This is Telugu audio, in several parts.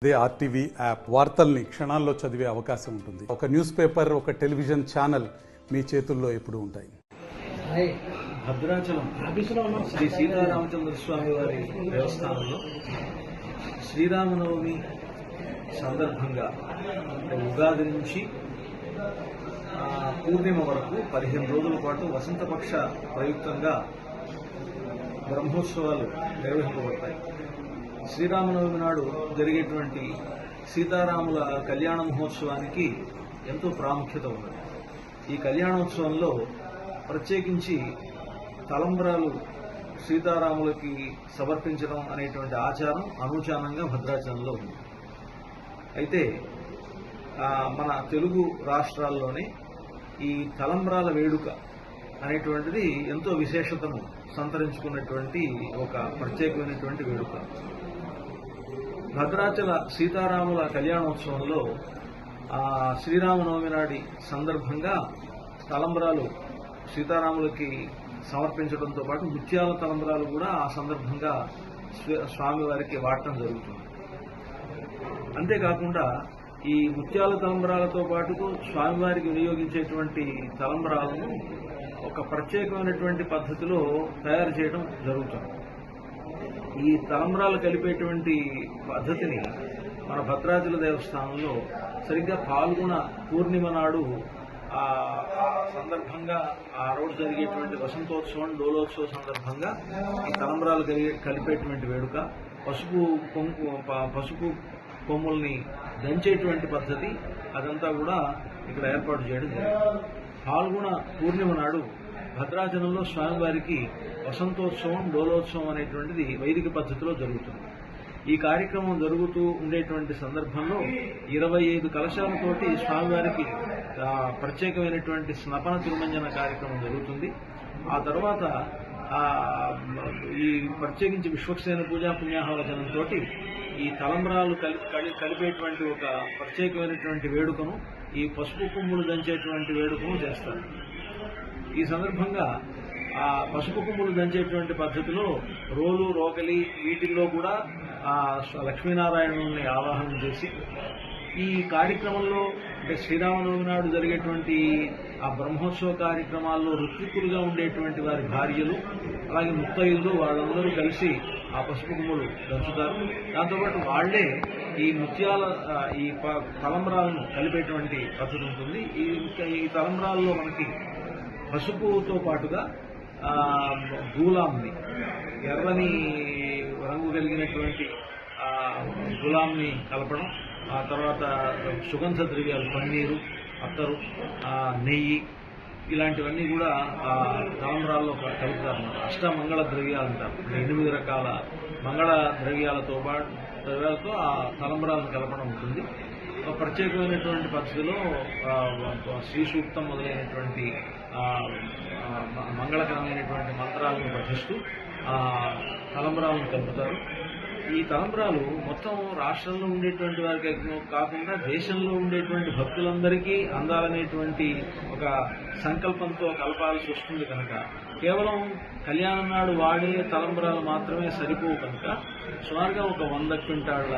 అదే ఆర్టీవీ యాప్ వార్తల్ని క్షణాల్లో చదివే అవకాశం ఉంటుంది. ఒక న్యూస్ పేపర్, ఒక టెలివిజన్ ఛానల్ మీ చేతుల్లో ఎప్పుడూ ఉంటాయి. భద్రాచలం శ్రీ సీతారామచంద్ర స్వామి వారి దేవస్థానంలో శ్రీరామనవమి సందర్భంగా ఉగాది నుంచి పూర్ణిమ వరకు 15 రోజుల పాటు వసంతపక్ష ప్రయుక్తంగా బ్రహ్మోత్సవాలు నిర్వహింపబడతాయి. శ్రీరామనవమి నాడు జరిగేటువంటి సీతారాముల కళ్యాణ మహోత్సవానికి ఎంతో ప్రాముఖ్యత ఉన్నది. ఈ కళ్యాణోత్సవంలో ప్రత్యేకించి తలంబ్రాలు సీతారాములకి సమర్పించడం అనేటువంటి ఆచారం అనూచానంగా భద్రాచలంలో ఉంది. అయితే మన తెలుగు రాష్ట్రాల్లోనే ఈ తలంబ్రాల వేడుక అనేటువంటిది ఎంతో విశేషతను సంతరించుకున్నటువంటి ఒక ప్రత్యేకమైనటువంటి వేడుక. భద్రాచల సీతారాముల కళ్యాణోత్సవంలో శ్రీరామనవమి నాటి సందర్భంగా తలంబ్రాలు సీతారాములకి సమర్పించడంతో పాటు ముత్యాల తలంబ్రాలు కూడా ఆ సందర్భంగా స్వామివారికి వాడటం జరుగుతుంది. అంతేకాకుండా ఈ ముత్యాల తలంబ్రాలతో పాటు స్వామివారికి వినియోగించేటువంటి తలంబ్రాలను ఒక ప్రత్యేకమైనటువంటి పద్ధతిలో తయారు చేయడం జరుగుతుంది. ఈ తలంబ్రాలు కలిపేటువంటి పద్ధతిని మన భద్రాచల దేవస్థానంలో సరిగ్గా పాల్గొన పూర్ణిమ నాడు ఆ సందర్భంగా ఆ రోజు జరిగేటువంటి వసంతోత్సవం, డోలోత్సవ సందర్భంగా ఈ తలంబ్రాలు కలిపేటువంటి వేడుక, పసుపు కొమ్ముల్ని దంచేటువంటి పద్ధతి అదంతా కూడా ఇక్కడ ఏర్పాటు చేయడం జరిగింది. పాల్గొన పూర్ణిమ నాడు భద్రాచలంలో స్వామివారికి వసంతోత్సవం, డోలోత్సవం అనేటువంటిది వైదిక పద్ధతిలో జరుగుతుంది. ఈ కార్యక్రమం జరుగుతూ ఉండేటువంటి సందర్భంలో 25 కలశాలతోటి స్వామివారికి ప్రత్యేకమైనటువంటి స్నపన తిరుమంజన కార్యక్రమం జరుగుతుంది. ఆ తర్వాత ఈ ప్రత్యేకించి విశ్వక్సేన పూజా పుణ్యాహవచనంతో ఈ తలంబ్రాలు కలిపేటువంటి ఒక ప్రత్యేకమైనటువంటి వేడుకను, ఈ పసుపు కొమ్ములు దంచేటువంటి వేడుకను చేస్తారు. ఈ సందర్భంగా ఆ పసుపు కొమ్ములు దంచేటువంటి పద్ధతిలో రోలు, రోకలి వీటిల్లో కూడా లక్ష్మీనారాయణుని ఆవాహనం చేసి ఈ కార్యక్రమంలో అంటే శ్రీరామనవమి నాడు జరిగేటువంటి ఆ బ్రహ్మోత్సవ కార్యక్రమాల్లో ఋత్వికులుగా ఉండేటువంటి వారి భార్యలు, అలాగే ముత్తైదులు వాళ్ళందరూ కలిసి ఆ పసుపు కొమ్ములు దంచుతారు. దాంతోపాటు వాళ్లే ఈ ముత్యాల ఈ తలంబ్రాలను కలిపేటువంటి పద్ధతి ఉంటుంది. ఈ తలంబ్రాల్లో మనకి పసుపుతో పాటుగా గులాంని, ఎర్రని రంగు కలిగినటువంటి గులాంని కలపడం, ఆ తర్వాత సుగంధ ద్రవ్యాలు, పన్నీరు, అత్తరు, నెయ్యి ఇలాంటివన్నీ కూడా తలంబ్రాల్లో కలుపుతారు. అష్టమంగళ ద్రవ్యాలు అంటారు. 8 రకాల మంగళ ద్రవ్యాలతో ఆ తలంబ్రాలను కలపడం ఉంటుంది. ప్రత్యేకమైనటువంటి పద్ధతిలో శ్రీ సూక్తం మొదలైనటువంటి మంగళకరమైనటువంటి మంత్రాలను పఠిస్తూ తలంబ్రాలను కలుపుతారు. ఈ తలంబ్రాలు మొత్తం రాష్ట్రంలో ఉండేటువంటి వారికి కాకుండా దేశంలో ఉండేటువంటి భక్తులందరికీ అందాలనేటువంటి ఒక సంకల్పంతో కలపాల్సి వస్తుంది కనుక కేవలం కళ్యాణం నాడు వాడే తలంబ్రాలు మాత్రమే సరిపోవు కనుక సుమారుగా ఒక 100 క్వింటాళ్ల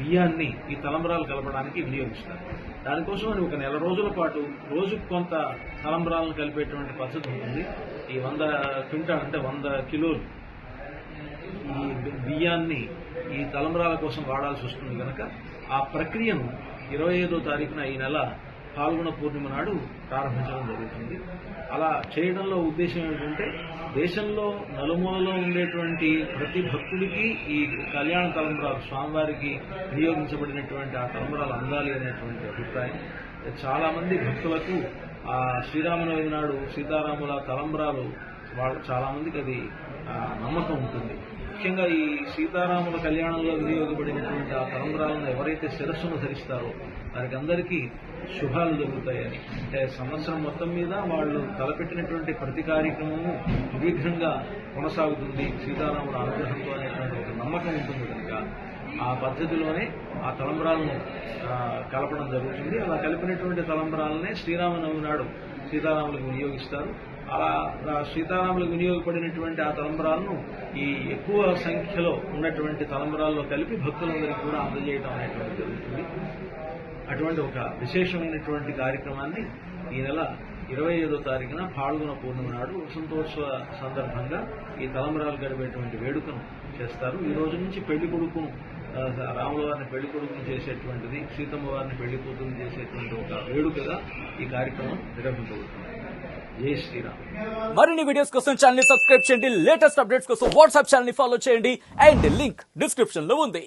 బియ్యాన్ని ఈ తలంబ్రాలు కలపడానికి వినియోగిస్తారు. దానికోసం ఒక నెల రోజుల పాటు రోజుకు కొంత తలంబ్రాలను కలిపేటువంటి పద్ధతి ఉంటుంది. ఈ 100 క్వింటాల్ అంటే 100 కిలోలు ఈ బియ్యాన్ని ఈ తలంబ్రాల కోసం వాడాల్సి వస్తుంది కనుక ఆ ప్రక్రియను 25వ తారీఖున ఈ నెల పాల్గొన పూర్ణిమ నాడు ప్రారంభించడం జరుగుతుంది. అలా చేయడంలో ఉద్దేశం ఏమిటంటే దేశంలో నలుమూలలో ఉండేటువంటి ప్రతి భక్తుడికి ఈ కళ్యాణ తలంబ్రాలు, స్వామివారికి వినియోగించబడినటువంటి ఆ తలంబ్రాలు అందాలి అనేటువంటి అభిప్రాయం. చాలా మంది భక్తులకు ఆ శ్రీరామనవమి నాడు సీతారాముల తలంబ్రాలు చాలా మందికి అది నమ్మకం ఉంటుంది. ముఖ్యంగా ఈ సీతారాముల కళ్యాణంలో వినియోగపడినటువంటి ఆ తలంబ్రాలను ఎవరైతే శిరస్సును ధరిస్తారో వారికి అందరికీ శుభాలు జరుగుతాయని, అంటే సంవత్సరం మొత్తం మీద వాళ్ళు తలపెట్టినటువంటి ప్రతి కార్యక్రమము నిర్విఘ్నంగా కొనసాగుతుంది సీతారాముల అనుగ్రహంతో అనేటువంటి ఒక నమ్మకం ఉంటుంది కనుక ఆ పద్ధతిలోనే ఆ తలంబ్రాలను కలపడం జరుగుతుంది. అలా కలిపినటువంటి తలంబ్రాలనే శ్రీరామనవమి నాడు సీతారాములకు వినియోగిస్తారు. అలా సీతారాములకు వినియోగపడినటువంటి ఆ తలంబరాలను ఈ ఎక్కువ సంఖ్యలో ఉన్నటువంటి తలంబరాల్లో కలిపి భక్తులందరికీ కూడా అందజేయడం అనేటువంటి జరుగుతుంది. అటువంటి ఒక విశేషమైనటువంటి కార్యక్రమాన్ని ఈ నెల 25వ తారీఖున పాల్గొన పూర్ణిమ నాడు వసంతోత్సవ సందర్భంగా ఈ తలంబరాలు గడిపేటువంటి వేడుకను చేస్తారు. ఈ రోజు నుంచి పెళ్లి కొడుకును రాముల వారిని పెళ్లి కొడుకుని చేసేటువంటిది, సీతమ్మ వారిని పెళ్లి కూతురు చేసేటువంటి ఒక వేడుకగా ఈ కార్యక్రమం నిర్వహించబడుతుంది. జై శ్రీరామ్. మరిన్ని వీడియోస్ కోసం ఛానల్ ని సబ్స్క్రైబ్ చేయండి. లేటెస్ట్ అప్డేట్స్ కోసం వాట్సాప్ ఛానల్ ని ఫాలో చేయండి. అండ్ లింక్ డిస్క్రిప్షన్ లో ఉంది.